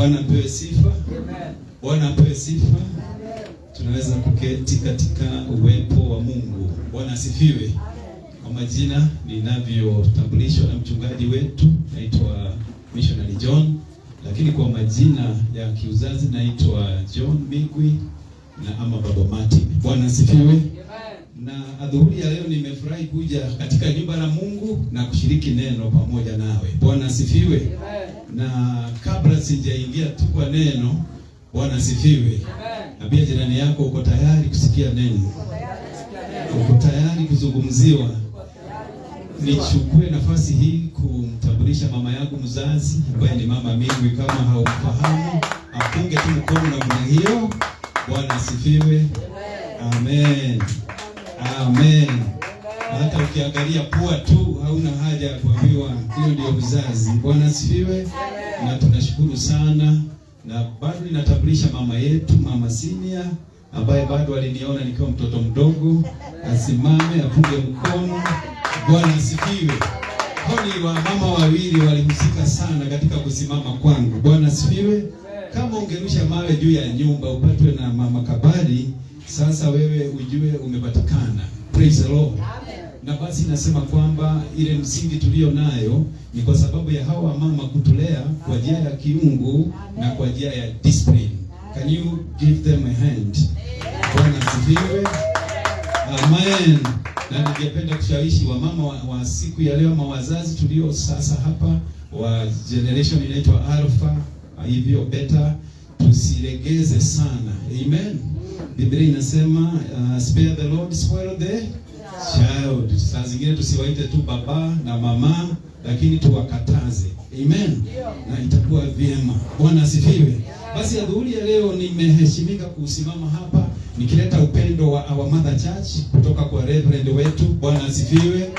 Bwana apewe sifa. Amen. Bwana apewe sifa. Amen. Tunaweza kuketi katika uwepo wa Mungu. Bwana asifiwe. Amen. Kwa majina ninavyotambulishwa na mchungaji wetu, naitwa Missionary John, lakini kwa majina ya kiuzazi naitwa John Migwi na ama Baba Martin. Bwana asifiwe. Amen. Na adhuhuri ya leo nimefurahi kuja katika nyumba la Mungu na kushiriki neno pamoja nawe. Bwana asifiwe. Amen. Na kabla sijaingia tu kwa neno, Bwana asifiwe. Amen. Na pia jirani yako, uko tayari kusikia neno? Uko tayari kuzungumziwa? Nichukue nafasi hii kumtambulisha mama yangu mzazi ambaye ni Mama Migwi. Kama haumfahamu, apunge tu mkono namna hiyo. Bwana asifiwe. Amen. Amen. Hata ukiangalia pua tu hauna haja ya kuambiwa hiyo ndio mzazi. Bwana asifiwe. Na tunashukuru sana. Na bado ninatambulisha mama yetu, Mama Senior, ambaye bado aliniona nikiwa mtoto mdogo. Asimame, apunge mkono. Bwana asifiwe. Honi wa mama wawili walihusika sana katika kusimama kwangu. Bwana asifiwe. Kama ungerusha mawe juu ya nyumba upatwe na mama Kabali, sasa wewe ujue umepatikana. Praise the Lord. Amen. Na basi nasema kwamba ile msingi tulio nayo ni kwa sababu ya hawa mama kutulea kwa njia ya kiungu na kwa njia ya discipline. Can you give them a hand? Bwana asifiwe. Amen. Na ningependa kushawishi wamama wa siku ya leo, ama wazazi tulio sasa hapa wa generation inaitwa Alpha, hivyo beta, tusilegeze sana. Amen. Biblia inasema spare the Lord, spoil the child. Saa zingine tusiwaite tu baba na mama, lakini tuwakataze. Amen. Na itakuwa vyema. Bwana asifiwe. Basi adhuhuri ya leo nimeheshimika kusimama hapa nikileta upendo wa our mother church kutoka kwa reverend wetu. Bwana asifiwe.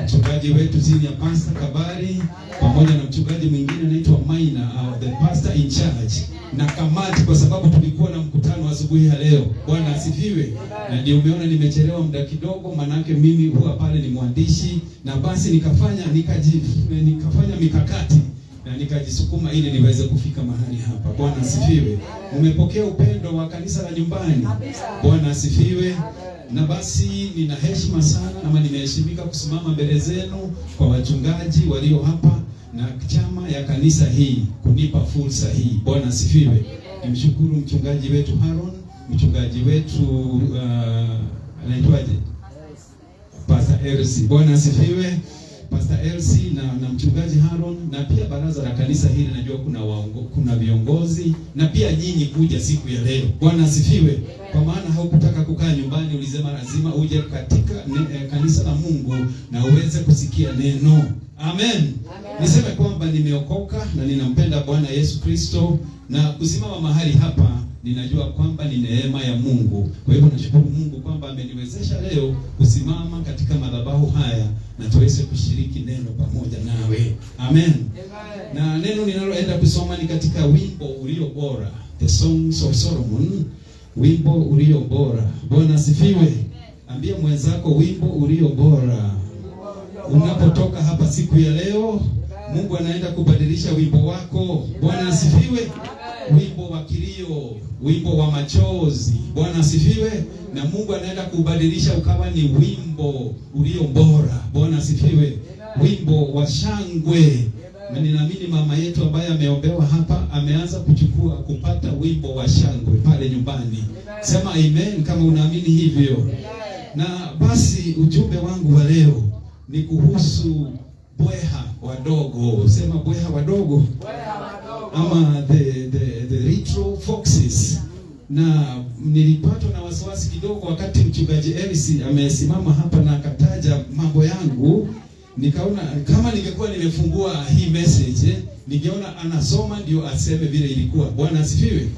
Mchungaji wetu Senior Pastor Kabari pamoja na mchungaji mwingine anaitwa Maina, the pastor in charge, na kamati, kwa sababu tulikuwa na mkutano asubuhi ya leo. Bwana asifiwe. Na ndio umeona nimechelewa muda kidogo, manake mimi huwa pale ni mwandishi, na basi nikafanya mikakati na nikajisukuma ili niweze kufika mahali hapa. Bwana asifiwe. Umepokea upendo wa kanisa la nyumbani. Bwana asifiwe. Na basi nina heshima sana, ama nimeheshimika kusimama mbele zenu kwa wachungaji walio hapa na chama ya kanisa hii kunipa fursa hii. Bwana asifiwe. Nimshukuru mchungaji wetu Haron, mchungaji wetu anaitwaje? Pastor Elsie. Bwana asifiwe. Pastor Elsie na mchungaji Haron, na pia baraza la kanisa hili, najua kuna viongozi na pia nyinyi kuja siku ya leo. Bwana asifiwe. Kwa maana haukutaka kukaa nyumbani, ulisema lazima uje katika kanisa la Mungu na uweze kusikia neno. Amen. Niseme kwamba nimeokoka na ninampenda Bwana Yesu Kristo, na kusimama mahali hapa ninajua kwamba ni neema ya Mungu. Kwa hivyo nashukuru Mungu kwamba ameniwezesha leo kusimama katika madhabahu haya na tuweze kushiriki neno pamoja nawe. Amen. Na neno ninaloenda kusoma ni katika wimbo ulio bora, The Songs of Solomon, wimbo ulio bora. Bwana asifiwe. Ambia mwenzako wimbo ulio bora. Unapotoka hapa siku ya leo, Mungu anaenda kubadilisha wimbo wako. Bwana asifiwe. Wimbo wa kilio, wimbo wa machozi. Bwana asifiwe. Na Mungu anaenda kubadilisha ukawa ni wimbo ulio bora. Bwana asifiwe. Wimbo wa shangwe. Na ninaamini mama yetu ambaye ameombewa hapa ameanza kupata wimbo wa shangwe pale nyumbani. Sema amen kama unaamini hivyo. Na basi ujumbe wangu wa leo ni kuhusu bweha wadogo. Sema bweha wadogo. Ama the little foxes. Na nilipatwa na wasiwasi kidogo wakati mchungaji Elsie amesimama hapa na akataja mambo yangu. Nikaona kama ningekuwa nimefungua hii message, ningeona anasoma ndio aseme vile ilikuwa. Bwana asifiwe.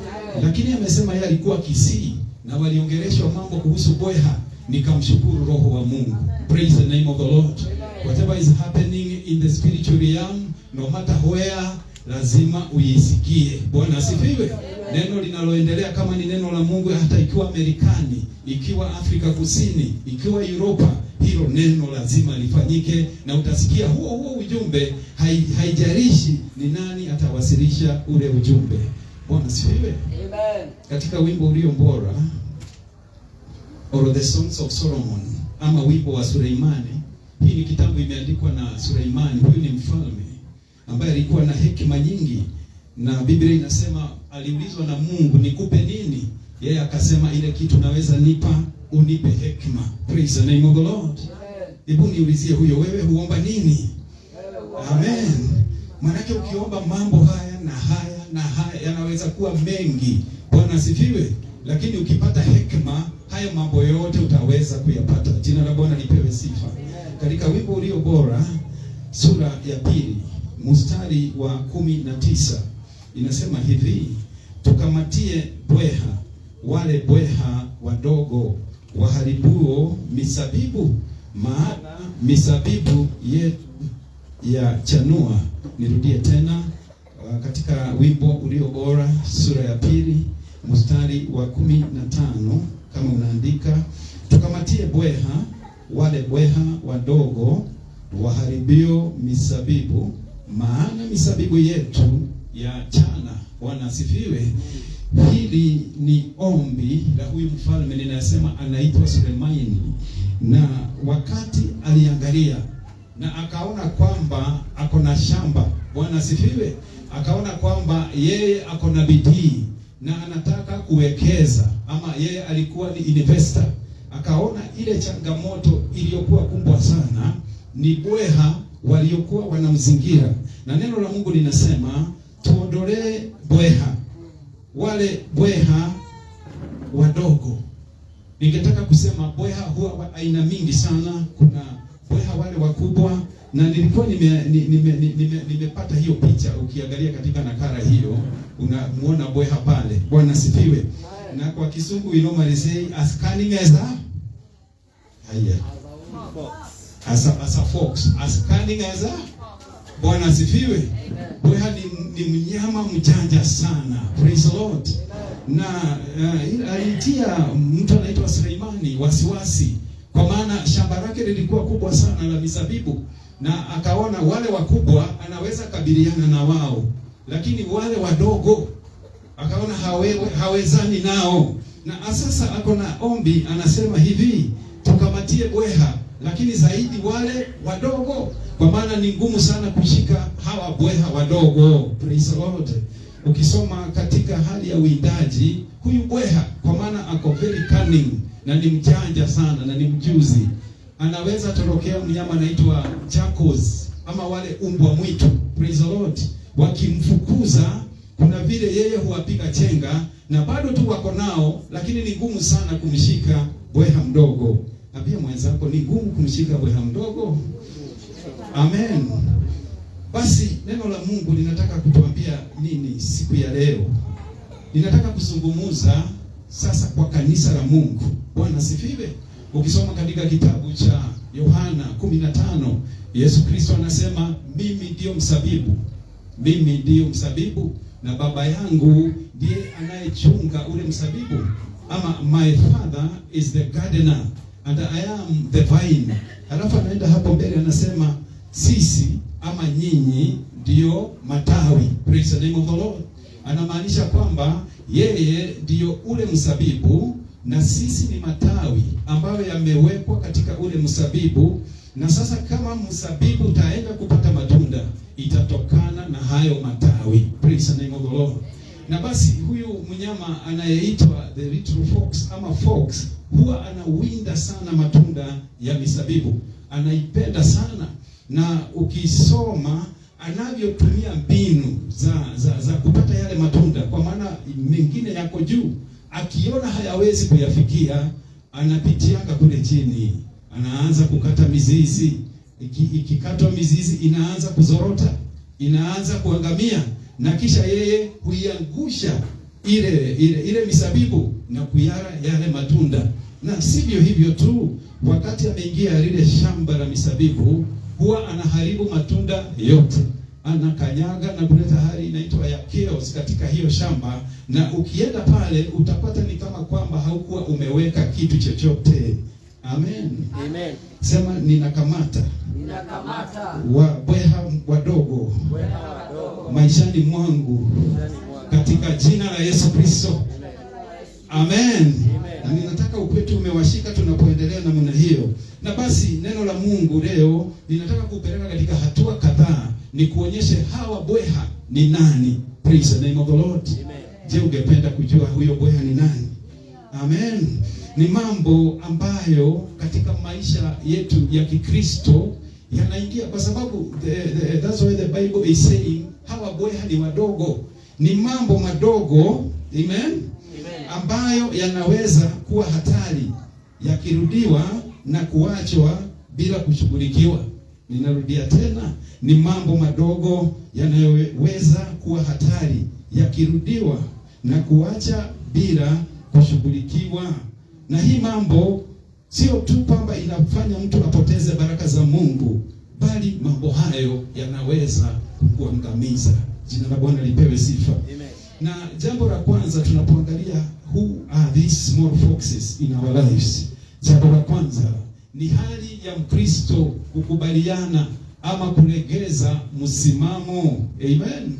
Lakini amesema yeye alikuwa Kisii na waliongeleshwa mambo kuhusu bweha. Nikamshukuru Roho wa Mungu. Praise the name of the Lord. Whatever is happening in the spiritual realm, no matter where, lazima uisikie. Bwana asifiwe. Neno linaloendelea kama ni neno la Mungu, hata ikiwa Amerikani, ikiwa Afrika Kusini, ikiwa Europa, hilo neno lazima lifanyike, na utasikia huo ujumbe. Haijalishi ni nani atawasilisha ule ujumbe. Bwana asifiwe. Amen. Katika wimbo ulio bora, or the Songs of Solomon, ama wimbo wa Suleimani. Hii ni kitabu imeandikwa na Suleimani. Huyu ni mfalme ambaye alikuwa na hekima nyingi, na Biblia inasema aliulizwa na Mungu, nikupe nini? Yeye akasema, ile kitu naweza nipa, unipe hekima. Praise the name of the Lord. Hebu niulizie huyo, wewe huomba nini? Amen. Maanake ukiomba mambo haya na haya na haya yanaweza kuwa mengi. Bwana asifiwe. Lakini ukipata hekima, haya mambo yote utaweza kuyapata. Jina la Bwana lipewe sifa. Katika wimbo ulio bora, sura ya 2, mstari wa 19, inasema hivi: tukamatie bweha, wale bweha wadogo waharibuo misabibu, maana misabibu yetu ya chanua. Nirudie tena, katika wimbo ulio bora, sura ya 2, mstari wa 15, kama unaandika: tukamatie bweha, wale bweha wadogo waharibio misabibu, maana misabibu yetu ya chana. Bwana asifiwe. Hili ni ombi la huyu mfalme, ninasema anaitwa Suleimani, na wakati aliangalia na akaona kwamba ako na shamba. Bwana asifiwe. Akaona kwamba yeye ako na bidii na anataka kuwekeza, ama yeye alikuwa ni investor. Akaona ile changamoto iliyokuwa kubwa sana ni bweha waliokuwa wanamzingira, na neno la Mungu linasema tuondolee bweha, wale bweha wadogo. Ningetaka kusema bweha huwa aina mingi sana. Kuna bweha wale wakubwa, na nilikuwa nimepata hiyo picha. Ukiangalia katika nakala hiyo unamuona bweha pale. Bwana sifiwe. Na kwa Kisungu we normally say as cunning as a fox, as cunning as a. Bwana asifiwe. Bweha ni mnyama mjanja sana. Praise the Lord. Na alitia mtu anaitwa Suleimani wasiwasi, kwa maana shamba lake lilikuwa kubwa sana la mizabibu, na akaona wale wakubwa anaweza kabiliana na wao, lakini wale wadogo akaona hawezani nao. Na sasa ako na ombi, anasema hivi: tukamatie bweha, lakini zaidi wale wadogo, kwa maana ni ngumu sana kushika hawa bweha wadogo. Praise the Lord. Ukisoma katika hali ya uwindaji, huyu bweha, kwa maana ako very cunning na ni mjanja sana na ni mjuzi, anaweza torokea mnyama anaitwa jackals, ama wale umbwa mwitu. Praise the Lord. Wakimfukuza, kuna vile yeye huwapiga chenga, na bado tu wako nao, lakini ni ngumu sana kumshika bweha mdogo. Ambia mwenzako, ni ngumu kumshika bweha mdogo. Amen. Basi neno la Mungu linataka kutuambia nini siku ya leo? Ninataka kuzungumza sasa kwa kanisa la Mungu. Bwana sifiwe. Ukisoma katika kitabu cha Yohana 15, Yesu Kristo anasema, mimi ndio mzabibu. Mimi ndio mzabibu na Baba yangu ndiye anayechunga ule mzabibu. Ama my father is the gardener and I am the vine. Alafu anaenda hapo mbele anasema sisi ama nyinyi ndio matawi. Praise the name of the Lord. Anamaanisha kwamba yeye ndio ule mzabibu na sisi ni matawi ambayo yamewekwa katika ule mzabibu. Na sasa kama mzabibu utaenda kupata matunda, itatokana na hayo matawi. Praise the name of the Lord. Na basi huyu mnyama anayeitwa the little fox ama fox huwa anawinda sana matunda ya mizabibu. Anaipenda sana, na ukisoma anavyotumia mbinu za kupata yale matunda, kwa maana mengine yako juu, akiona hayawezi kuyafikia, anapitianga kule chini, anaanza kukata mizizi. Ikikatwa mizizi inaanza kuzorota, inaanza kuangamia, na kisha yeye huiangusha ile mizabibu na kuyara yale matunda. Na sivyo hivyo tu, wakati ameingia lile shamba la mizabibu, huwa anaharibu matunda yote. anakanyaga na kuleta hali inaitwa ya chaos katika hiyo shamba, na ukienda pale utapata ni kama kwamba haukuwa umeweka kitu chochote. Amen. Amen. Sema ninakamata wabweha wadogo maishani mwangu katika jina la Yesu Kristo. Amen. Na ninataka ukwetu umewashika tunapoendelea namna hiyo. Na basi neno la Mungu leo ninataka kupeleka katika hatua kadhaa, ni kuonyeshe hawa bweha ni nani. Praise the name of the Lord. Amen. Je, ungependa kujua huyo bweha ni nani? Amen. Ni mambo ambayo katika maisha yetu ya Kikristo yanaingia, kwa sababu that's why the Bible is saying hawa bweha ni wadogo. Ni mambo madogo, amen, ambayo yanaweza kuwa hatari yakirudiwa na kuachwa bila kushughulikiwa. Ninarudia tena, ni mambo madogo yanayoweza kuwa hatari yakirudiwa na kuacha bila kushughulikiwa. Na hii mambo sio tu kwamba inafanya mtu apoteze baraka za Mungu, bali mambo hayo yanaweza kuangamiza. Jina la Bwana lipewe sifa. Amen. Na jambo la kwanza tunapoangalia who are these small foxes in our lives, jambo la kwanza ni hali ya Mkristo kukubaliana ama kulegeza msimamo. Amen.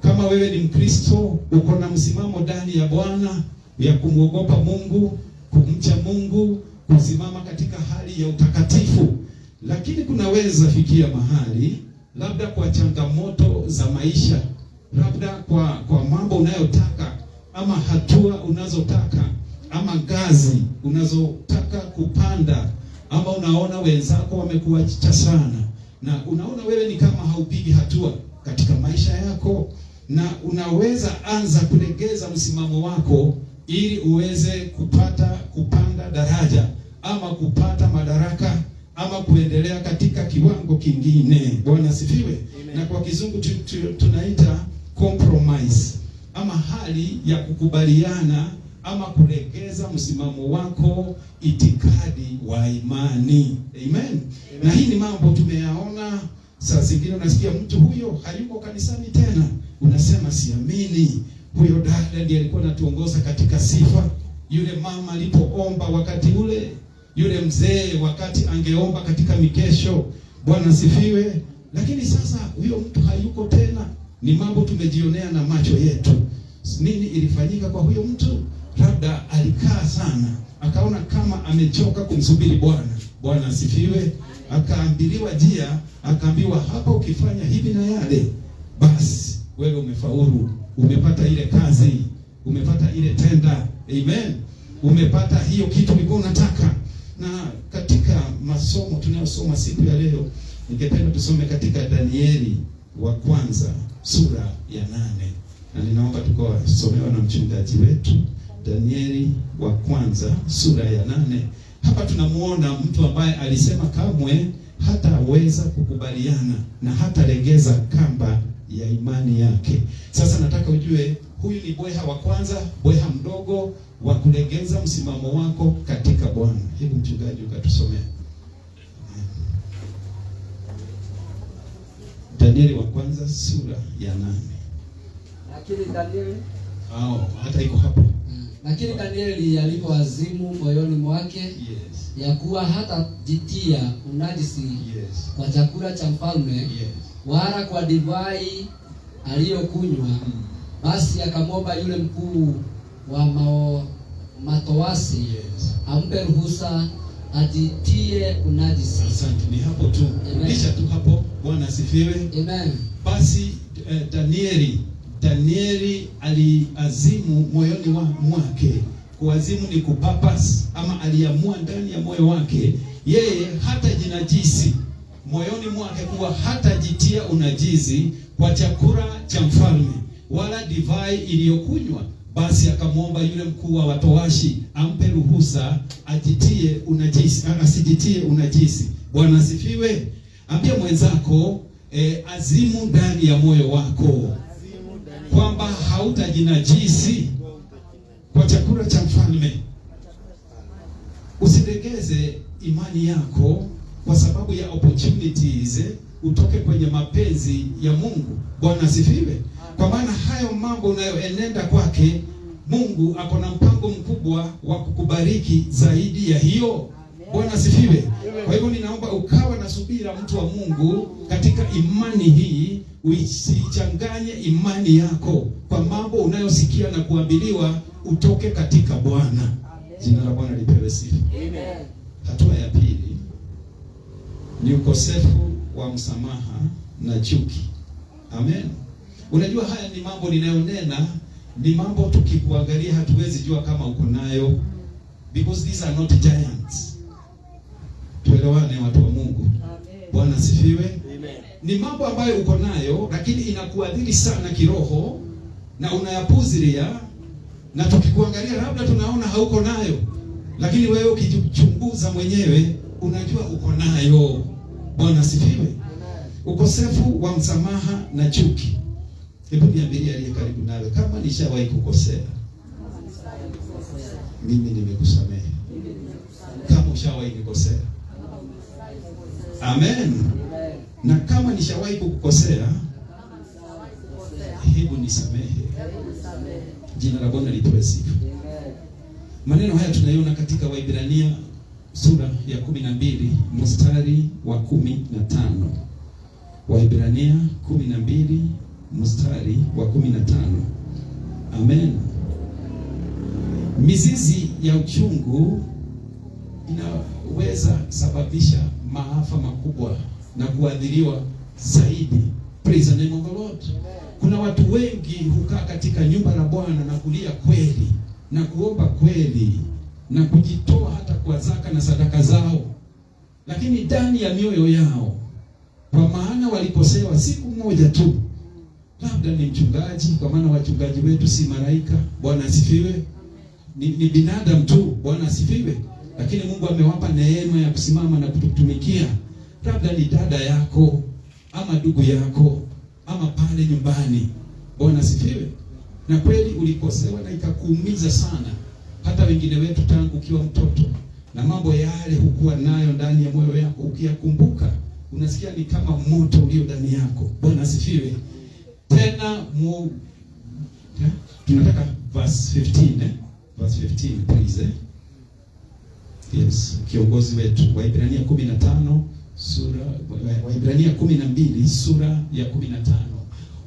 Kama wewe ni Mkristo, uko na msimamo ndani ya Bwana ya kumwogopa Mungu, kumcha Mungu, kusimama katika hali ya utakatifu, lakini kunaweza fikia mahali, labda kwa changamoto za maisha, labda kwa mambo unayotaka ama hatua unazotaka ama ngazi unazotaka kupanda, ama unaona wenzako wamekuacha sana na unaona wewe ni kama haupigi hatua katika maisha yako, na unaweza anza kulegeza msimamo wako ili uweze kupanda daraja ama kupata madaraka ama kuendelea katika kiwango kingine. Bwana asifiwe. Na kwa kizungu tunaita compromise, ama hali ya kukubaliana ama kulegeza msimamo wako, itikadi wa imani. Amen. Na hii ni mambo tumeyaona. Saa zingine unasikia mtu huyo hayuko kanisani tena, unasema siamini. Huyo dada ndiye alikuwa anatuongoza katika sifa, yule mama alipoomba wakati ule, yule mzee wakati angeomba katika mikesho. Bwana sifiwe. Lakini sasa huyo mtu hayuko tena. Ni mambo tumejionea na macho yetu. Nini ilifanyika kwa huyo mtu? Labda alikaa sana, akaona kama amechoka kumsubiri Bwana. Bwana asifiwe. Akaambiliwa njia, akaambiwa hapa ukifanya hivi na yale, basi wewe umefaulu, umepata ile kazi, umepata ile tenda. Amen. Umepata hiyo kitu ulikuwa unataka. Na katika masomo tunayosoma siku ya leo, ningependa tusome katika Danieli wa kwanza sura ya 8. Na ninaomba tukosomewa na mchungaji wetu. Danieli wa kwanza sura ya 8. Hapa tunamuona mtu ambaye alisema kamwe hataweza kukubaliana na hatalegeza kamba ya imani yake. Sasa nataka ujue huyu ni bweha wa kwanza, bweha mdogo wa kulegeza msimamo wako katika Bwana. Hebu mchungaji ukatusomea. Danieli wa kwanza sura ya 8. Lakini Danieli hata iko hapo. Lakini Danieli alipoazimu moyoni mwake, ya kuwa hatajitia unajisi kwa chakula cha mfalme, wala kwa divai aliyokunywa, basi akamwomba yule mkuu wa matoasi ampe ruhusa ajitie unajisi. Asante, ni hapo tu. Kisha tu hapo. Bwana asifiwe. Amen. Basi Danieli aliazimu moyoni mwake. Kuazimu ni kupapas, ama aliamua ndani ya moyo wake yeye hata jinajisi moyoni mwake, kuwa hata jitia unajisi kwa chakula cha mfalme wala divai iliyokunywa. Basi akamwomba yule mkuu wa watowashi ampe ruhusa ajitie unajisi, asijitie unajisi. Bwana asifiwe. Ambia mwenzako azimu ndani ya moyo wako kwamba hautajinajisi kwa chakula cha mfalme. Usilegeze imani yako kwa sababu ya opportunities, utoke kwenye mapenzi ya Mungu. Bwana asifiwe. Kwa maana hayo mambo unayoenenda kwake, Mungu ako na mpango mkubwa wa kukubariki zaidi ya hiyo. Bwana asifiwe. Kwa hivyo ninaomba ukawa na subira, mtu wa Mungu, katika imani hii. Usichanganye imani yako kwa mambo unayosikia na kuambiliwa, utoke katika Bwana. Jina la Bwana lipewe sifa. Amen. Hatua ya pili ni ukosefu wa msamaha na chuki. Amen. Unajua haya ni mambo ninayonena, ni mambo tukikuangalia hatuwezi jua kama uko nayo, because these are not giants. Tuelewane watu wa Mungu. Amen. Bwana asifiwe. Amen. Ni mambo ambayo uko nayo lakini inakuadhiri sana kiroho na unayapuzilia, na tukikuangalia labda tunaona hauko nayo, lakini wewe ukijichunguza mwenyewe unajua uko nayo. Bwana asifiwe. Ukosefu wa msamaha na chuki. Hebu niambie aliye karibu nawe, kama nishawahi kukosea, mimi nimekusamehe. Kama ushawahi nikosea, amen. Na kama nishawahi kukukosea, hebu nisamehe. Jina la Bwana lipewe sifa. Maneno haya tunaiona katika Waibrania sura ya 12 mstari wa 15. Waibrania 12 mstari wa 15. Amen. Mizizi ya uchungu inaweza sababisha maafa makubwa na kuadhiriwa zaidi. Praise the name of the Lord. Kuna watu wengi hukaa katika nyumba la Bwana na kulia kweli na kuomba kweli na kujitoa hata kwa zaka na sadaka zao, lakini ndani ya mioyo yao, kwa maana walikosewa siku moja tu, labda ni mchungaji, kwa maana wachungaji wetu si malaika. Bwana asifiwe. Ni binadamu tu. Bwana asifiwe. Lakini Mungu amewapa neema ya kusimama na kututumikia. Labda ni dada yako ama ndugu yako ama pale nyumbani. Bwana asifiwe. Na kweli ulikosewa na ikakuumiza sana. Hata wengine wetu tangu ukiwa mtoto, na mambo yale hukuwa nayo ndani ya moyo wako, ukiyakumbuka unasikia ni kama moto ulio ndani yako. Bwana asifiwe. Tena tunataka verse 15 verse 15 please. Yes, kiongozi wetu Waibrania 15 sura Waibrania 12 sura ya 15.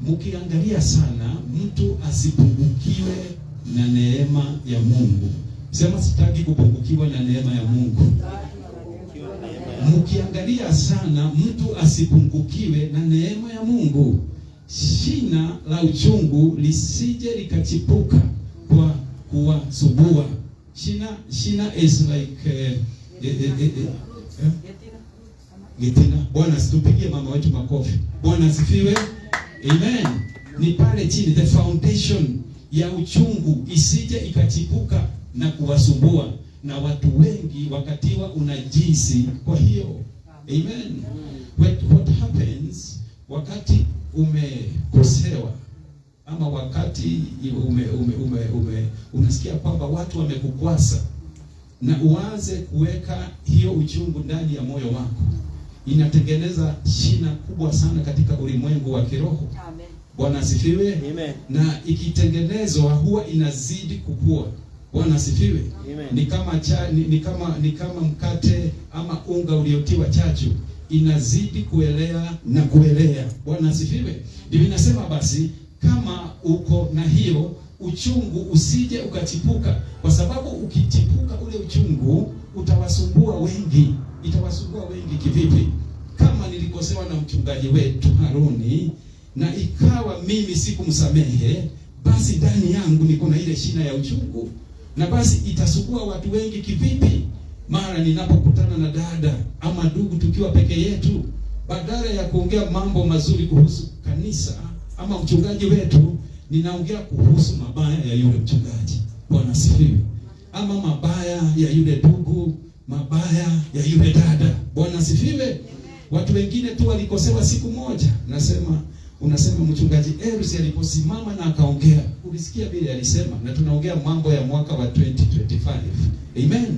Mkiangalia sana, mtu asipungukiwe na neema ya Mungu. Sema sitaki kupungukiwa na neema ya Mungu. Mkiangalia sana, mtu asipungukiwe na neema ya Mungu. Shina la uchungu lisije likachipuka kwa kuwasubua. Shina is like Getina. Bwana situpigie mama wetu makofi. Bwana asifiwe. Amen. Ni pale chini, the foundation ya uchungu isije ikachipuka na kuwasumbua, na watu wengi wakatiwa unajisi. Kwa hiyo amen. What happens wakati umekosewa, ama wakati unasikia kwamba watu wamekukwasa, na uanze kuweka hiyo uchungu ndani ya moyo wako, inatengeneza shina kubwa sana katika ulimwengu wa kiroho. Amen. Bwana asifiwe. Amen. Na ikitengenezwa huwa inazidi kukua. Bwana asifiwe. Amen. Ni kama mkate ama unga uliotiwa chachu, inazidi kuelea na kuelea. Bwana asifiwe. Ndio inasema basi, kama uko na hiyo uchungu usije ukachipuka, kwa sababu ukichipuka ule uchungu utawasumbua wengi. Itawasumbua wengi kivipi? Kama nilikosewa na mchungaji wetu Haruni na ikawa mimi sikumsamehe, basi ndani yangu niko na ile shina ya uchungu, na basi itasubua watu wengi kivipi? Mara ninapokutana na dada ama ndugu tukiwa peke yetu, badala ya kuongea mambo mazuri kuhusu kanisa ama mchungaji wetu, ninaongea kuhusu mabaya ya yule mchungaji. Bwana asifiwe. Ama mabaya ya yule ndugu, mabaya ya yule dada. Bwana asifiwe. Watu wengine tu walikosewa siku moja. Unasema mchungaji Erusi aliposimama na akaongea, ulisikia vile alisema, na tunaongea mambo ya mwaka wa 2025. Amen.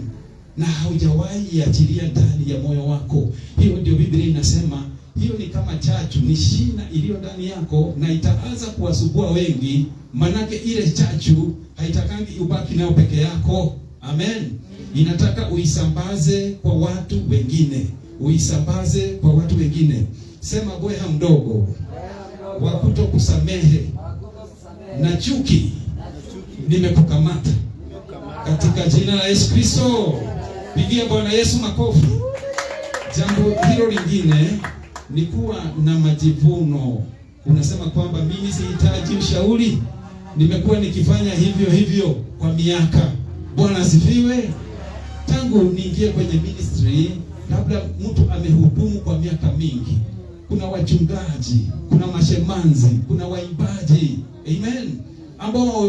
na haujawahi iachilia ndani ya moyo wako. Hiyo ndio Biblia inasema, hiyo ni kama chachu, ni shina iliyo ndani yako na itaanza kuwasubua wengi, manake ile chachu haitakangi ubaki nayo peke yako. Amen. Inataka uisambaze kwa watu wengine. Uisambaze kwa watu wengine. Sema bweha mdogo wa kutokusamehe na chuki nimekukamata katika jina la Yesu Kristo. Pigia Bwana Yesu makofi. Jambo hilo lingine ni kuwa na majivuno. Unasema kwamba mimi sihitaji ushauri, nimekuwa nikifanya hivyo kwa miaka. Bwana asifiwe. Tangu niingie kwenye ministry, labda mtu amehudumu kwa miaka mingi. Kuna wachungaji, kuna mashemanzi, kuna waimbaji, amen, ambao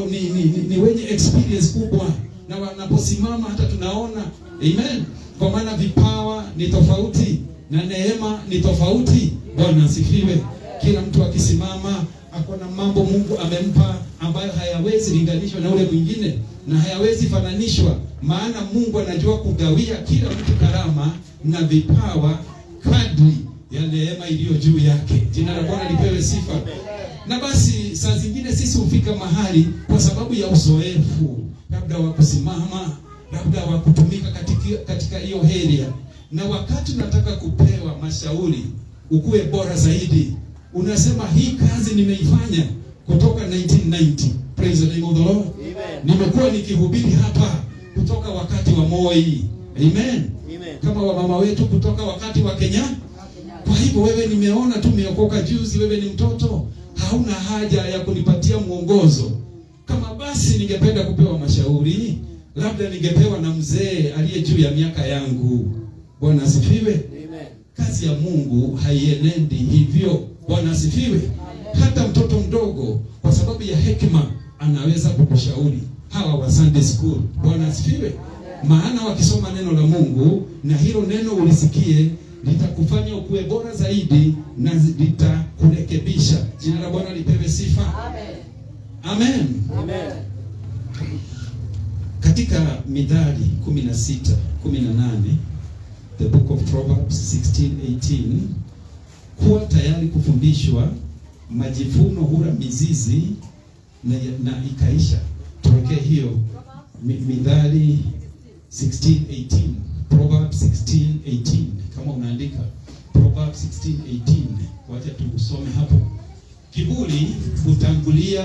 ni wenye experience kubwa, na wanaposimama hata tunaona, amen, kwa maana vipawa ni tofauti na neema ni tofauti. Bwana asifiwe. Kila mtu akisimama akona mambo Mungu amempa ambayo hayawezi linganishwa na ule mwingine na hayawezi fananishwa, maana Mungu anajua kugawia kila mtu karama na vipawa kadri ya neema iliyo juu yake. Jina la Bwana lipewe sifa. Na basi saa zingine sisi hufika mahali kwa sababu ya uzoefu, labda wa kusimama, labda wa kutumika katika hiyo area, na wakati unataka kupewa mashauri ukue bora zaidi, unasema hii kazi nimeifanya kutoka 1990. Praise the name of the Lord. Amen. Nimekuwa nikihubiri hapa kutoka wakati wa Moi. Amen. Amen. Kama wa mama wetu kutoka wakati wa Kenya. Kwa hivyo wewe nimeona tu umeokoka juzi, wewe ni mtoto, hauna haja ya kunipatia mwongozo. Kama basi ningependa kupewa mashauri, labda ningepewa na mzee aliye juu ya miaka yangu. Bwana asifiwe. Amen. Kazi ya Mungu haienendi hivyo. Bwana asifiwe. Hata mtoto mdogo kwa sababu ya hekima anaweza kukushauri. Hawa wa Sunday school. Bwana asifiwe. Maana wakisoma neno la Mungu na hilo neno ulisikie, litakufanya ukue bora zaidi na litakurekebisha. Jina la Bwana lipewe sifa. Amen. Amen. Amen. Katika Mithali 16:18, the book of Proverbs 16:18, kuwa tayari kufundishwa, majivuno hula mizizi na ikaisha. Tuweke hiyo Mithali 16:18, Proverbs 16:18. Kama unaandika Proverbs 16:18, wacha tusome hapo. Kiburi hutangulia,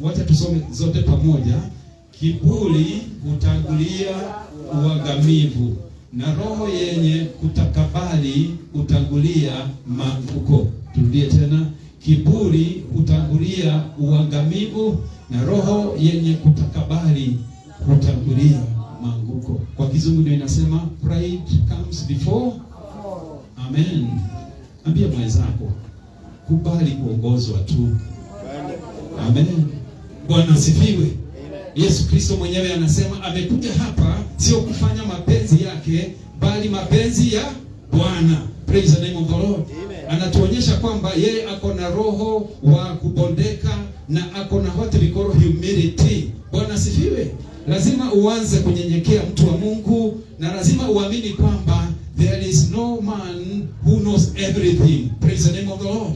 wacha tusome zote pamoja. Kiburi hutangulia uangamivu, na roho yenye kutakabari hutangulia maanguko. Turudie tena. Kiburi hutangulia uangamivu, na roho yenye kutakabari hutangulia maanguko. Kwa Kizungu ndio inasema pride comes before. Amen. Ambia mwenzako, kubali kuongozwa tu. Amen. Bwana asifiwe. Yesu Kristo mwenyewe anasema amekuja hapa sio kufanya mapenzi yake, bali mapenzi ya Bwana. Praise the name of the Lord. Amen. Anatuonyesha kwamba yeye ako na roho wa kubondeka na ako na what we call humility. Bwana asifiwe. Lazima uanze kunyenyekea, mtu wa Mungu, na lazima uamini kwamba there is no man who knows everything. Praise the name of the Lord.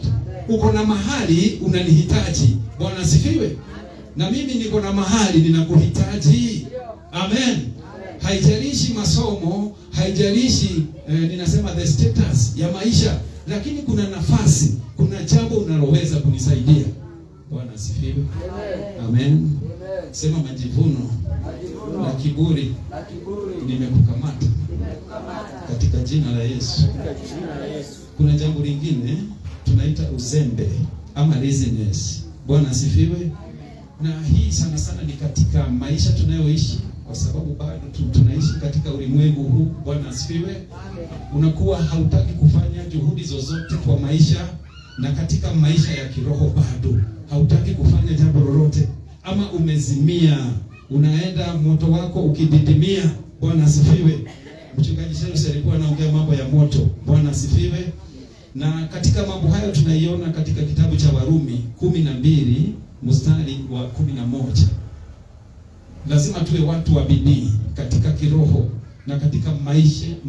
Uko na mahali unanihitaji. Bwana asifiwe. Na mimi niko na mahali ninakuhitaji. Amen. Haijalishi masomo, haijalishi ninasema the status ya maisha, lakini kuna nafasi, kuna jambo unaloweza kunisaidia. Bwana asifiwe. Amen. Sema majivuno na kiburi nimekukamata katika jina la Yesu. Kuna jambo lingine tunaita uzembe ama laziness. Bwana asifiwe. Na hii sana sana ni katika maisha tunayoishi, kwa sababu bado tunaishi katika ulimwengu huu. Bwana asifiwe. Unakuwa hautaki kufanya juhudi zozote kwa maisha, na katika maisha ya kiroho bado hautaki kufanya jambo lolote, ama umezimia, unaenda moto wako ukididimia. Bwana asifiwe. Mchungaji Sheru alikuwa anaongea mambo ya moto. Bwana asifiwe. Na katika mambo hayo tunaiona katika kitabu cha Warumi 12 mstari wa 11. Lazima tuwe watu wa bidii katika kiroho na katika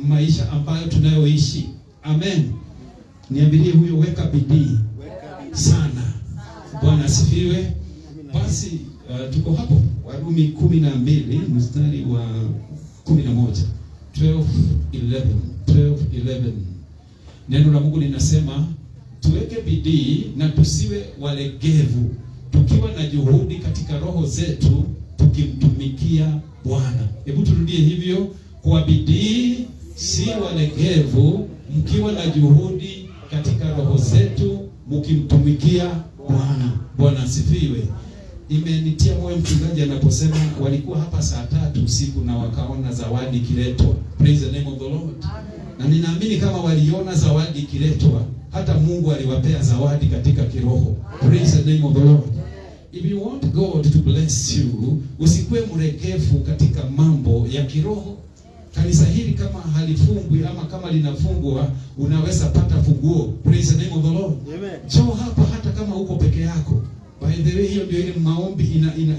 maisha ambayo tunayoishi. Amen. Niambilie huyo, weka bidii sana. Bwana asifiwe. Basi tuko hapo Warumi 12 mstari wa 11. 12:11. Neno la Mungu linasema tuweke bidii na tusiwe walegevu, tukiwa na juhudi katika roho zetu, tukimtumikia Bwana. Hebu turudie hivyo, kwa bidii si walegevu, mkiwa na juhudi katika roho zetu, mkimtumikia Bwana. Bwana asifiwe. Imenitia moyo mchungaji anaposema walikuwa hapa saa 3 usiku na wakaona zawadi ikiletwa. Praise the name of the Lord. Na ninaamini kama waliona zawadi ikiletwa, hata Mungu aliwapea zawadi katika kiroho. Praise the name of the Lord. If you want God to bless you, usikuwe mregevu katika mambo ya kiroho. Kanisa hili kama halifungwi ama kama linafungwa, unaweza pata funguo. Praise the name of the Lord. Amen. Njoo hapa hata kama uko peke yako. By the way, hiyo ndio ile maombi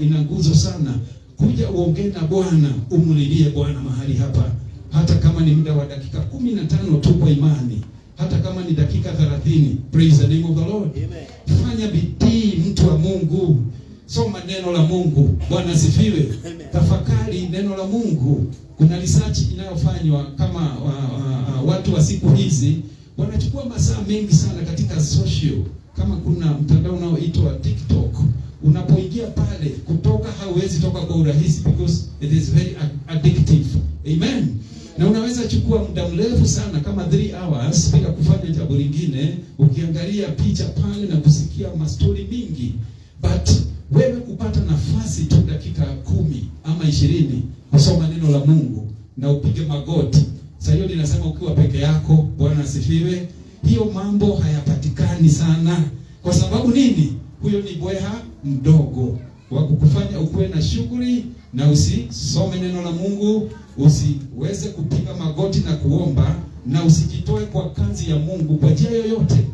ina nguzo sana. Kuja uongee na Bwana, umulilie Bwana mahali hapa. Hata kama ni muda wa dakika 15 tu kwa imani. Hata kama ni dakika 30. Praise the name of the Lord. Amen. Fanya bidii mtu wa Mungu. Soma neno la Mungu. Bwana asifiwe. Tafakari neno la Mungu. Kuna research inayofanywa kama watu wa siku hizi wanachukua masaa mengi sana katika social. Kama kuna mtandao unaoitwa TikTok, unapoingia pale, kutoka hauwezi toka kwa urahisi because it is very addictive. Amen. Na unaweza chukua muda mrefu sana kama 3 hours bila kufanya jambo lingine, ukiangalia picha pale na kusikia mastori mingi. But wewe kupata nafasi tu dakika 10 ama 20 kusoma neno la Mungu na upige magoti. Sasa hiyo ninasema ukiwa peke yako. Bwana asifiwe. Hiyo mambo hayapatikani sana. Kwa sababu nini? Huyo ni bweha mdogo wa kukufanya ukuwe na shughuli na usisome neno la Mungu, usiweze kupiga magoti na kuomba, na usijitoe kwa kazi ya Mungu kwa njia yoyote.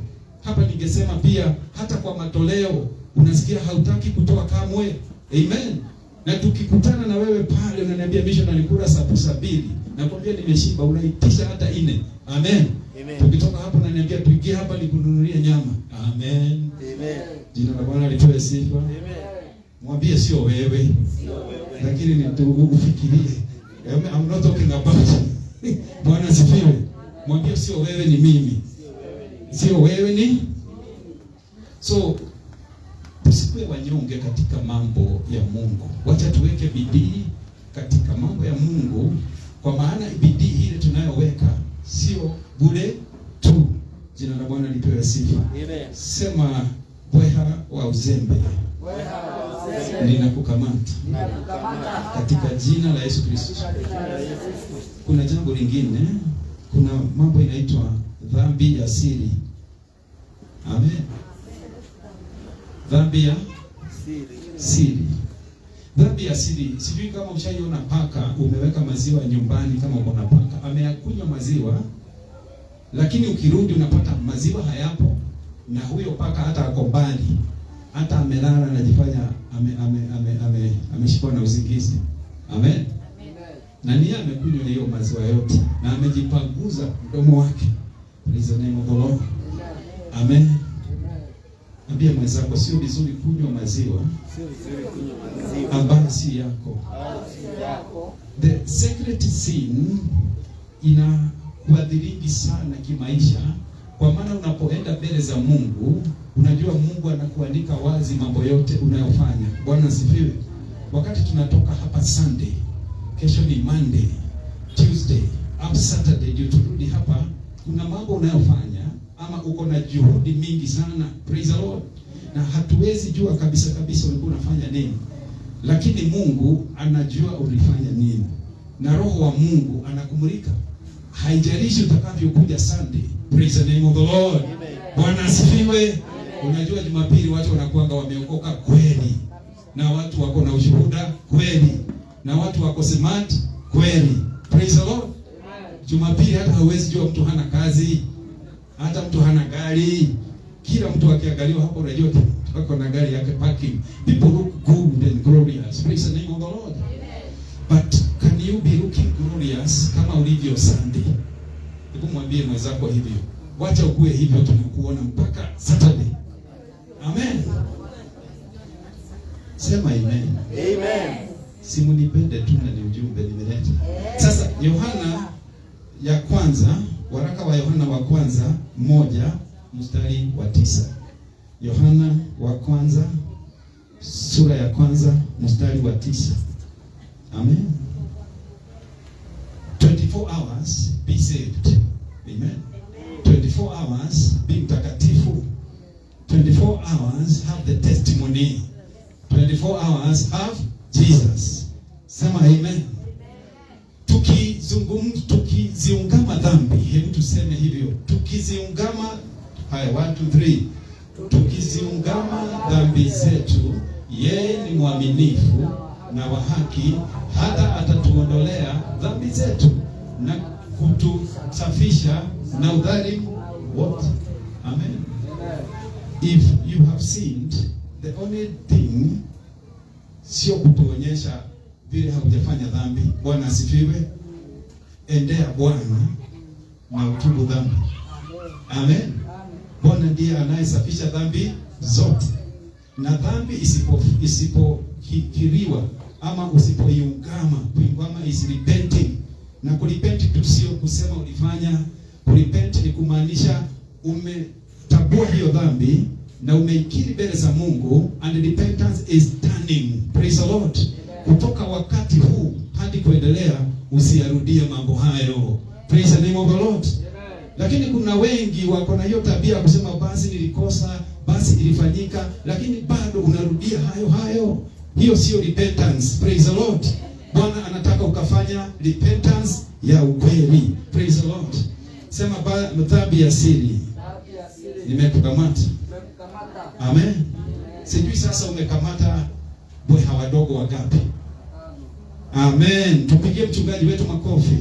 Hapa ningesema pia hata kwa matoleo, unasikia hautaki kutoa kamwe. Amen. Na tukikutana na wewe pale unaniambia missionary kula sabusa 2, nakwambia nimeshiba, unaitisha hata 4. Amen. Amen. Tukitoka hapo unaniambia tuingie hapa nikununulie nyama. Amen. Amen. Jina la Bwana lipewe sifa. Amen. Mwambie sio wewe. Sio wewe. Lakini ni ufikirie. I'm not talking about. Bwana asifiwe. Mwambie sio wewe, ni mimi. Sio wewe, ni. So tusikue wanyonge katika mambo ya Mungu. Wacha tuweke bidii katika mambo ya Mungu, kwa maana bidii ile tunayoweka sio bure tu. Jina la Bwana lipewe sifa. Amen. Sema bweha wa uzembe. Bweha wa uzembe. Ninakukamata. Katika jina la Yesu Kristo. Kuna jambo lingine, kuna mambo inaitwa dhambi ya siri. Amen. Dhambi ya siri. Dhambi ya siri. Sijui kama ushaiona paka, umeweka maziwa nyumbani, kama uko na paka, ameyakunywa maziwa, lakini ukirudi unapata maziwa hayapo, na huyo paka hata ako mbali, hata amelala anajifanya ameshikwa na usingizi. Amen. Na niye amekunywa hiyo maziwa yote na amejipanguza mdomo wake. Praise the name of the Lord. Amen. Ambia mwenzako sio vizuri kunywa maziwa. Sio vizuri kunywa maziwa ambayo si yako. The secret sin inakuadhiri sana kimaisha, kwa maana unapoenda mbele za Mungu, unajua Mungu anakuandika wazi mambo yote unayofanya. Bwana asifiwe. Wakati tunatoka hapa Sunday, kesho ni Monday, Tuesday, up Saturday ndio turudi hapa, kuna mambo unayofanya ama uko na juhudi mingi sana. Praise the Lord. Na hatuwezi jua kabisa ulikuwa unafanya nini, lakini Mungu anajua ulifanya nini, na Roho wa Mungu anakumulika. Haijalishi utakavyokuja Sunday. Praise the name of the Lord. Bwana asifiwe. Unajua Jumapili watu wanakuanga wameokoka kweli, na watu wako na ushuhuda kweli, na watu wako smart kweli. Praise the Lord. Jumapili hata hauwezi jua mtu hana kazi, hata mtu hana gari. Kila mtu akiangaliwa hapo unajua wako na gari yake parking. People look good and glorious. Praise the name of the Lord. But can you be looking glorious kama ulivyo Sunday. Hebu mwambie mwenzako hivyo. Wacha ukue hivyo, tunakuona mpaka Saturday. Amen. Sema amen. Amen. Simunipende tu na ni ujumbe nimeleta. Sasa Yohana ya kwanza, waraka wa Yohana wa kwanza 1:9. Yohana wa kwanza sura ya kwanza mstari wa 9. Amen. 24 hours be saved. Amen. 24 hours be mtakatifu. 24 hours have the testimony. 24 hours have Jesus. Sema amen. Tukiziungama dhambi, hebu tuseme hivyo. Tukiziungama, haya 1 2 3. Tukiziungama dhambi zetu, yeye ni mwaminifu na wa haki, hata atatuondolea dhambi zetu na kutusafisha na udhalimu wote. Amen. If you have sinned, the only thing sio kutuonyesha vile haujafanya dhambi. Bwana asifiwe. Endea Bwana na utubu dhambi. Amen. Bwana ndiye anayesafisha dhambi zote. Na dhambi isipokiriwa ama usipoiungama, kuungama is repenting. Na kurepent tu sio kusema ulifanya. Kurepent ni kumaanisha umetabua hiyo dhambi na umeikiri mbele za Mungu, and repentance is turning. Praise the Lord. Kutoka wakati huu hadi kuendelea usiyarudie mambo hayo. Praise the name of the Lord. Lakini kuna wengi wako na hiyo tabia kusema basi nilikosa, basi ilifanyika, lakini bado unarudia hayo. Hiyo sio repentance. Praise the Lord. Bwana anataka ukafanya repentance ya ukweli. Praise the Lord. Sema dhambi ya siri. Nimekukamata. Amen. Sijui sasa umekamata bweha wadogo wangapi? Amen. Tupigie mchungaji wetu makofi.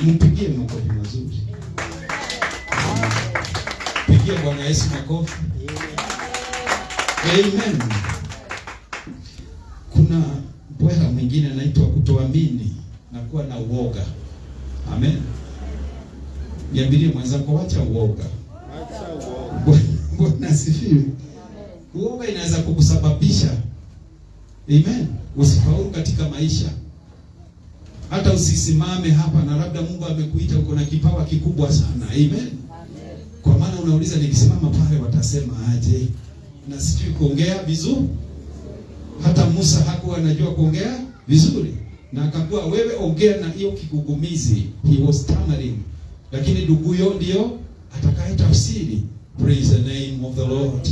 Mpigie makofi mazuri. Pigie Bwana Yesu makofi. Amen. Kuna bweha mwingine anaitwa kutoamini na kuwa na uoga. Amen. Niambilie mwenzako wacha uoga. Acha uoga. Bwana asifiwe. Uoga inaweza kukusababisha usifaulu katika maisha. Hata usisimame hapa na labda Mungu amekuita uko na kipawa kikubwa sana. Amen. Kwa maana unauliza nikisimama pale watasema aje? Na sijui kuongea vizuri. Hata Musa hakuwa anajua kuongea vizuri. Na akaambiwa wewe ongea na hiyo kigugumizi. He was stammering. Lakini nduguyo ndio atakaye tafsiri. Praise the name of the Lord.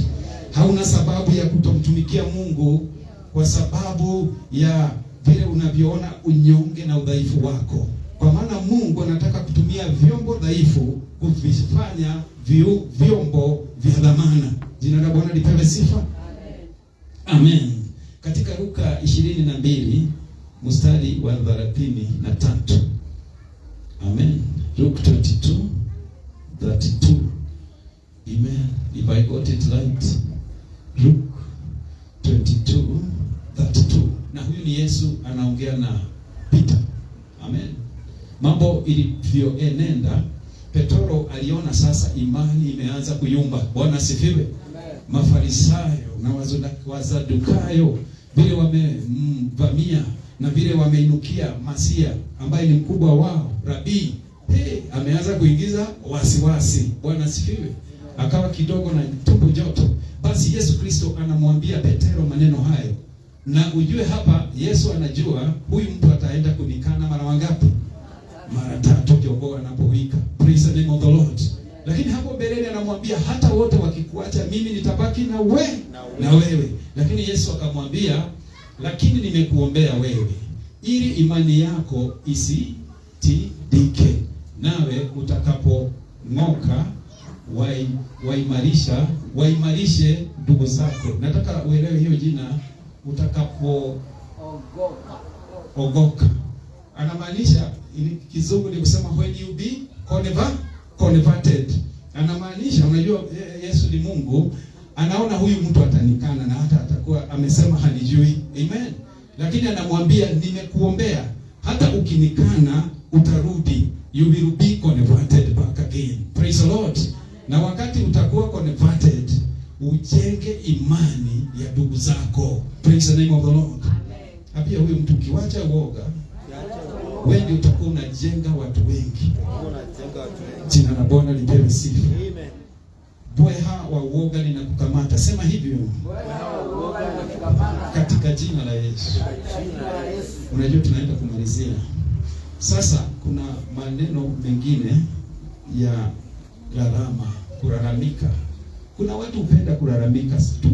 Hauna sababu ya kutomtumikia Mungu kwa sababu ya vile unavyoona unyonge na udhaifu wako. Kwa maana Mungu anataka kutumia vyombo dhaifu kuvifanya vyombo vya dhamana. Jina la Bwana lipewe sifa. Amen. Katika Luka 22 mstari wa 33. Amen. Luke 22:32. Amen. If I got it right. Luke 22:32. Na huyu ni Yesu anaongea na Peter. Amen. Mambo ilivyoenenda, Petro aliona sasa imani imeanza kuyumba. Bwana asifiwe. Amen. Mafarisayo na Wasadukayo vile wamevamia na vile wameinukia Masia ambaye ni mkubwa wao, Rabii. Ameanza kuingiza wasiwasi. Bwana asifiwe. Akawa kidogo na tumbo joto. Basi Yesu Kristo anamwambia Petro maneno hayo. Na ujue hapa Yesu anajua huyu mtu ataenda kunikana mara wangapi? Mara 3 jogoo anapowika. Praise the name of the Lord. Lakini hapo mbeleni anamwambia hata wote wakikuacha mimi nitabaki na wewe. Lakini Yesu akamwambia lakini nimekuombea wewe ili imani yako isitidike, nawe utakapong'oka waimarishe ndugu zako. Nataka uelewe hiyo jina, ogoka. Anamaanisha kizungu ni kusema when you be converted. Anamaanisha unajua Yesu ni Mungu, anaona huyu mtu atanikana na hata atakuwa amesema hanijui. Amen. Lakini anamwambia nimekuombea, hata ukinikana utarudi, you will be converted back again. Praise the Lord. Na wakati utakuwa converted, ujenge imani ya ndugu zako. Praise the name of the Lord. Amen. Pia huyu mtu ukiwacha uoga, wewe utakuwa unajenga watu wengi. Jina la Bwana lipewe sifa. Amen. Bweha wa uoga linakukamata. Sema hivyo. Bweha wa uoga linakukamata. Katika jina la Yesu. Unajua tunaenda kumalizia. Sasa kuna maneno mengine ya gharama, kulalamika. Kuna watu hupenda kulalamika tu.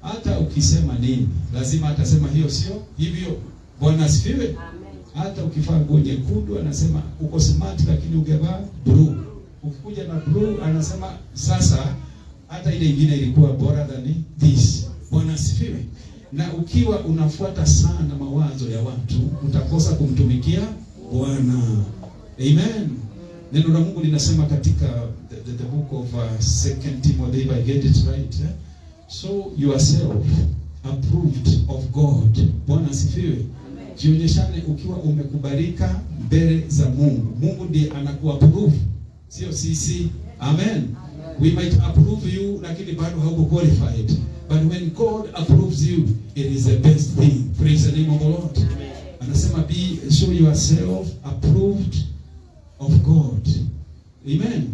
Hata ukisema nini, lazima atasema hiyo sio hivyo. Bwana asifiwe. Amen. Hata ukivaa nguo nyekundu anasema uko smart lakini ungevaa blue. Ukikuja na blue anasema sasa hata ile nyingine ilikuwa bora than this. Bwana asifiwe. Na ukiwa unafuata sana mawazo ya watu, utakosa kumtumikia Bwana. Amen. Neno la Mungu linasema katika the book of 2 Timothy, if I get it right, so yourself approved of God. Bwana asifiwe. Jionyeshane ukiwa umekubalika mbele za Mungu. Mungu ndiye anakuapprove, sio sisi. Amen. We might approve you lakini bado hauko qualified. But when God approves you, it is the best thing. Praise the name of the Lord. Amen. Anasema show yourself approved of God. Amen.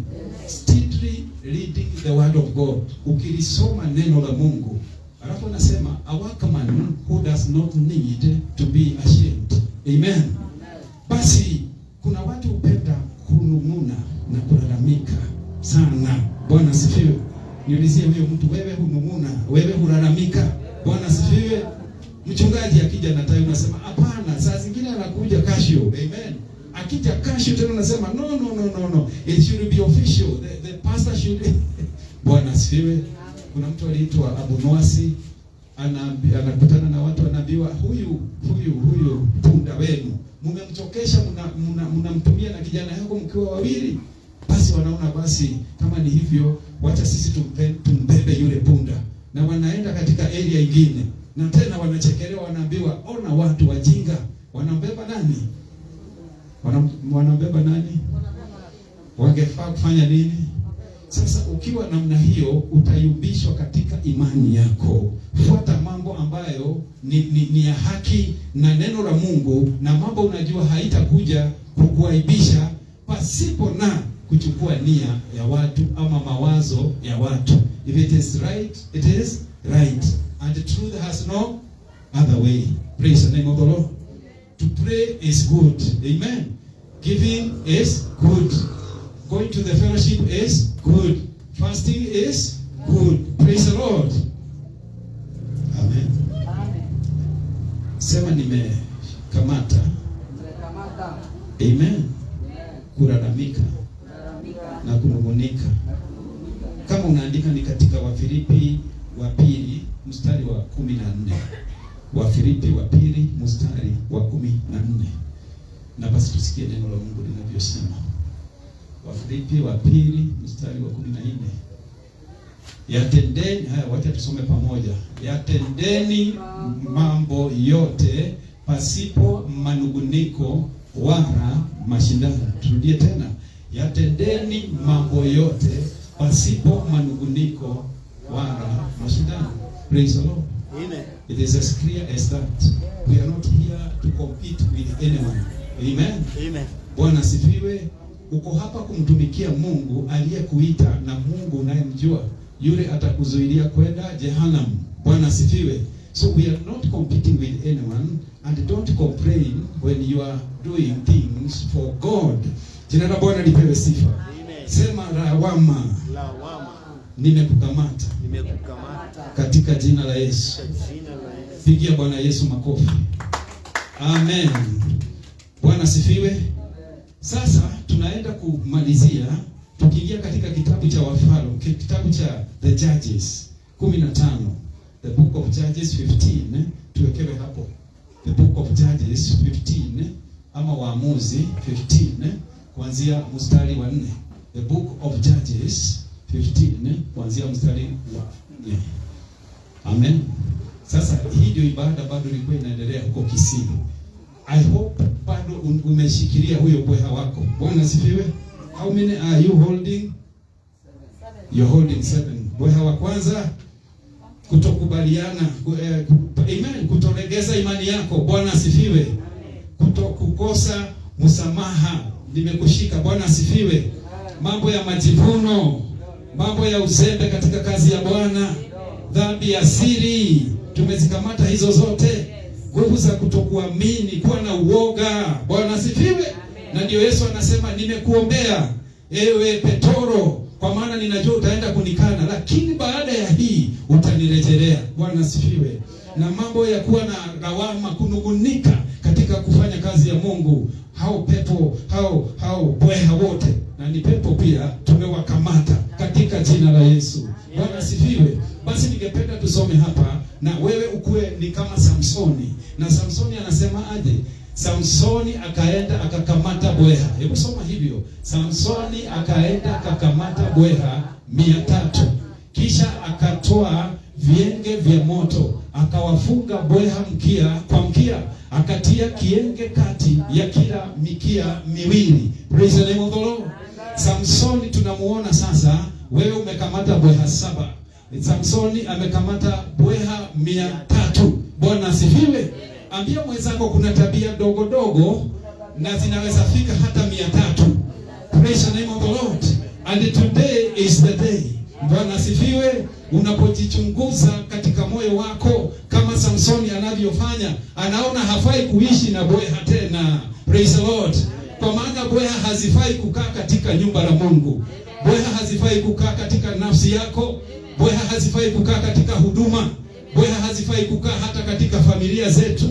Steadily reading the word of God. Ukilisoma neno la Mungu, alafu anasema a workman who does not need to be ashamed. Amen. Basi kuna watu hupenda kunung'una na kulalamika sana. Bwana asifiwe. Niulizie huyo mtu, wewe hunung'una, wewe hulalamika? Bwana asifiwe. Mchungaji akija na tayo unasema hapana, saa zingine anakuja casio. Amen. Akija casio tena unasema no, it should be official, the pastor should. Bwana asifiwe. Kuna mtu aliitwa Abu Nwasi, anakutana na watu, anaambiwa huyu punda wenu mmemchokesha, mnamtumia na kijana yako mkiwa wawili. Basi wanaona basi kama ni hivyo, wacha sisi tumbebe yule punda. Na wanaenda katika area nyingine, na tena wanachekelewa, wanaambiwa ona watu wajinga, wanambeba nani? Wanambeba nani? Wangefaa kufanya nini? Sasa ukiwa namna hiyo, utayumbishwa katika imani yako. Fuata mambo ambayo ni ya haki na neno la Mungu, na mambo unajua haitakuja kukuaibisha pasipo na kuchukua nia ya watu ama mawazo ya watu. If it is right, it is right. And the truth has no other way. Praise the name of the Lord. To pray is good. Amen. Giving is good. Going to the fellowship is good. Fasting is good. Praise the Lord. Amen. Amen. Sema nimekamata. Amen. Kulalamika na kunung'unika. Kama unaandika ni katika Wafilipi wa pili mstari wa 14. Wafilipi wa pili mstari wa 14. Na basi tusikie neno la Mungu linavyosema. Wafilipi wa pili mstari wa 14. Yatendeni, wacha tusome pamoja. Yatendeni mambo yote pasipo manunguniko wala mashindano. Turudie tena. Yatendeni mambo yote pasipo manunguniko wala mashindano. Praise the Lord. Amen. It is as clear as that. We are not here to compete with anyone. Amen. Amen. Bwana asifiwe. Uko hapa kumtumikia Mungu aliyekuita, na Mungu unayemjua yule atakuzuilia kwenda jehanamu. Bwana asifiwe. So we are not competing with anyone, and don't complain when you are doing things for God. Jina la Bwana lipewe sifa. Amen. Sema lawama. Nimekukamata. Katika jina la Yesu. Pigia Bwana Yesu makofi. Amen. Bwana asifiwe. Sasa tunaenda kumalizia tukiingia katika kitabu cha Wafalme, kitabu cha The Judges 15. The book of Judges 15, tuwekewe hapo. The book of Judges 15 ama Waamuzi 15 kuanzia mstari wa 4. The book of Judges 15 kuanzia mstari wa 4. Amen. Sasa hii ndio ibada bado ilikuwa inaendelea huko Kisii. I hope bado umeshikilia huyo bweha wako. Bwana asifiwe. How many are you holding? You're holding 7. Bweha wa kwanza, kutokubaliana, amen, kutolegeza imani yako. Bwana asifiwe. Kutokukosa msamaha, nimekushika. Bwana asifiwe. Mambo ya majivuno, mambo ya uzembe katika kazi ya Bwana, dhambi ya siri, tumezikamata hizo zote. Nguvu za kutokuamini, kuwa na uoga. Bwana asifiwe. Na ndio Yesu anasema, nimekuombea ewe Petro, kwa maana ninajua utaenda kunikana, lakini baada ya hii utanirejelea. Bwana asifiwe. Na mambo ya kuwa na lawama, kunugunika katika kufanya kazi ya Mungu, hao pepo, hao bweha wote, na ni pepo pia, tumewakamata katika jina la Yesu. Bwana asifiwe. Basi ningependa tusome hapa na wewe ukue ni kama Samsoni. Na Samsoni anasema aje? Samsoni akaenda akakamata bweha. Hebu soma hivyo. Samsoni akaenda akakamata bweha 300. Kisha akatoa vienge vya moto, akawafunga bweha mkia kwa mkia, akatia kienge kati ya kila mikia miwili. Praise the name of the Lord. Samsoni tunamuona sasa, wewe umekamata bweha 7. Samsoni amekamata bweha 300. Bwana asifiwe. Ambia mwenzako kuna tabia dogo dogo na zinaweza fika hata 300. Praise the name of the Lord. And today is the day. Bwana asifiwe. Unapojichunguza katika moyo wako kama Samsoni anavyofanya, anaona hafai kuishi na bweha tena. Praise the Lord. Kwa maana bweha hazifai kukaa katika nyumba la Mungu. Bweha hazifai kukaa katika nafsi yako. Bweha hazifai kukaa katika huduma. Bweha hazifai kukaa hata katika familia zetu.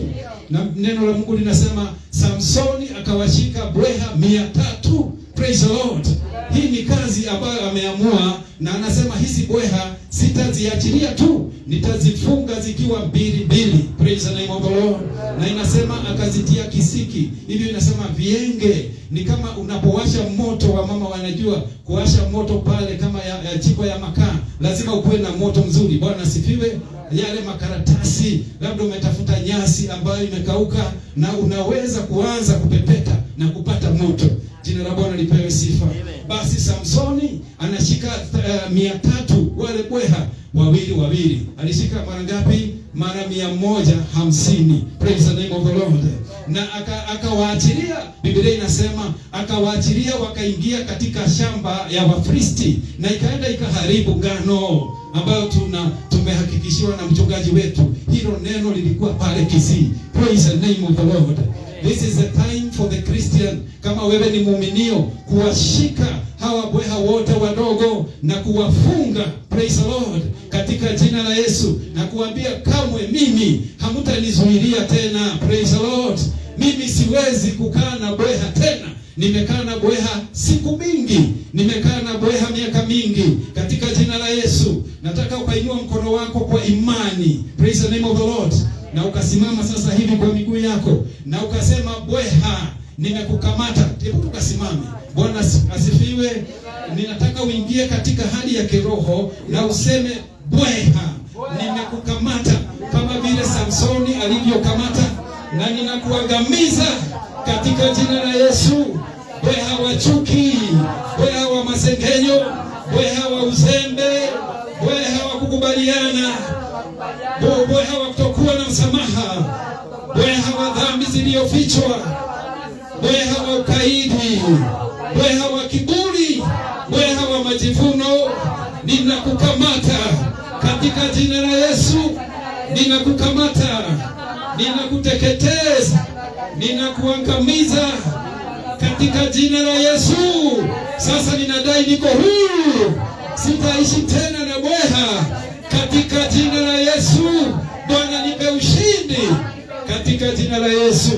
Na neno la Mungu linasema Samsoni akawashika bweha 300. Praise the Lord. Hii ni kazi ambayo ameamua, na anasema hizi bweha sitaziachilia tu, nitazifunga zikiwa mbili. Praise the name of the Lord. Na inasema akazitia kisiki. Hivyo inasema vienge ni kama unapowasha moto, wa mama wanajua kuwasha moto pale kama ya jiko ya makaa, lazima ukuwe na moto mzuri. Bwana asifiwe. Yale makaratasi, labda umetafuta nyasi ambayo imekauka na unaweza kuanza kupepeta na kupata moto. Jina la Bwana lipewe sifa. Basi Samsoni anashika 300 wale bweha wawili. Alishika mara ngapi? Mara 150. Praise the name of the Lord. Na akawaachilia. Biblia inasema akawaachilia, wakaingia katika shamba ya Wafilisti, na ikaenda ikaharibu ngano ambayo tumehakikishiwa na mchungaji wetu. Hilo neno lilikuwa pale Kisii. Praise the name of the Lord. This is the time for the Christian, kama wewe ni muuminio, kuwashika hawa bweha wote wadogo na kuwafunga. Praise the Lord. Katika jina la Yesu, na kuambia kamwe mimi hamtanizuilia tena. Praise the Lord. Mimi siwezi kukaa na bweha tena. Nimekaa na bweha siku mingi, nimekaa na bweha miaka mingi. Katika jina la Yesu, nataka ukainua mkono wako kwa imani. Praise the name of the Lord. Na ukasimama sasa hivi kwa miguu yako na ukasema, bweha nimekukamata. Hebu tukasimame. Bwana asifiwe. Ninataka uingie katika hali ya kiroho na useme, bweha nimekukamata, kama vile Samsoni alivyokamata, na ninakuangamiza katika jina la Yesu. Bweha wa chuki, bweha wa masengenyo, bweha wa uzembe, bweha wa kukubaliana, bweha wa kutokuwa na msamaha, bweha wa dhambi zilizofichwa, bweha wa ukaidi, bweha wa kiburi, bweha wa majivuno, ninakukamata katika jina la Yesu. Ninakukamata, ninakuteketeza, ninakuangamiza katika jina la Yesu. Sasa ninadai niko huru, sitaishi tena na bweha katika jina la Yesu. Bwana nipe ushindi katika jina la Yesu.